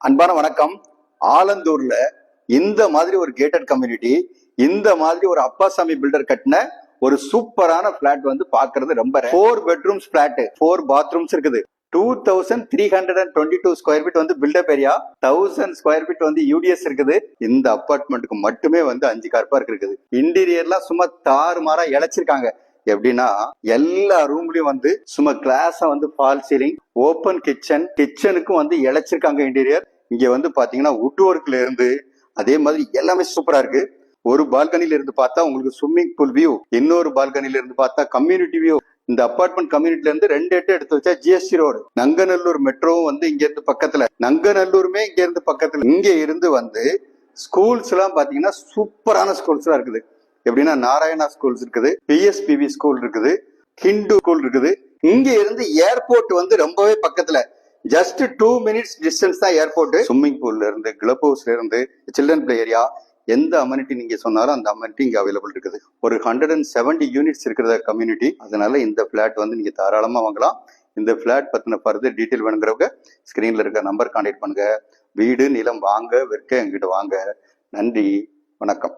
அன்பான வணக்கம். ஆலந்தூர்ல இந்த மாதிரி ஒரு கேட்டட் கம்யூனிட்டி, இந்த மாதிரி ஒரு அப்பாசாமி பில்டர் கட்டின ஒரு சூப்பரான பிளாட் வந்து பாக்குறது ரொம்ப 4 பெட்ரூம்ஸ் பிளாட், 4 பாத்ரூம்ஸ் இருக்குது. 2322 ஸ்கொயர் ஃபீட் வந்து பில்டப் ஏரியா, 1000 ஸ்கொயர் ஃபீட் வந்து யூடிஎஸ் இருக்குது. இந்த அபார்ட்மெண்ட்டுக்கு மட்டுமே வந்து 5 கார் பார்க் இருக்குது. இன்டீரியர்லாம் சும்மா தாறுமாறா இழைச்சிருக்காங்க. எப்படின்னா எல்லா ரூம்லயும் வந்து சும்மா கிளாஸா வந்து ஃபால் சீலிங், ஓபன் கிச்சனுக்கும் வந்து இழைச்சிருக்காங்க. இன்டீரியர் இங்க வந்து பாத்தீங்கன்னா வுட் ஒர்க்ல இருந்து அதே மாதிரி எல்லாமே சூப்பரா இருக்கு. ஒரு பால்கனில இருந்து பார்த்தா உங்களுக்கு ஸ்விம்மிங் பூல் வியூ, இன்னொரு பால்கனில இருந்து பார்த்தா கம்யூனிட்டி வியூ. இந்த அபார்ட்மெண்ட் கம்யூனிட்டில இருந்து 2 எட்டு எடுத்து வச்சா ஜிஎஸ்டி ரோடு. நங்கநல்லூர் மெட்ரோவும் வந்து இங்க இருந்து பக்கத்துல, நங்கநல்லூருமே இங்க இருந்து பக்கத்துல. இங்க இருந்து வந்து ஸ்கூல்ஸ் எல்லாம் பாத்தீங்கன்னா சூப்பரான ஸ்கூல்ஸ் எல்லாம் இருக்குது. எப்படின்னா நாராயணா ஸ்கூல்ஸ் இருக்குது, பிஎஸ்பிவி ஸ்கூல் இருக்குது, ஹிந்து ஸ்கூல் இருக்குது. இங்க இருந்து ஏர்போர்ட் வந்து ரொம்பவே பக்கத்துல, ஜஸ்ட் 2 மினிட்ஸ் டிஸ்டன்ஸ் தான் ஏர்போர்ட். ஸ்விம்மிங் பூல்ல இருந்து, கிளப் ஹவுஸ்ல இருந்து, சில்ட்ரன் பிளே ஏரியா, எந்த அமெனிட்டி நீங்க சொன்னாலும் அந்த அமெனிட்டி இங்க அவைலபிள் இருக்குது. ஒரு 170 யூனிட்ஸ் இருக்கிற கம்யூனிட்டி. அதனால இந்த பிளாட் வந்து நீங்க தாராளமா வாங்கலாம். இந்த பிளாட் பத்தின ஃபர்தர் டீட்டெயில் வேணுங்கிறவங்க ஸ்கிரீன்ல இருக்க நம்பர் கான்டாக்ட் பண்ணுங்க. வீடு நிலம் வாங்க விற்க எங்கிட்ட வாங்க. நன்றி, வணக்கம்.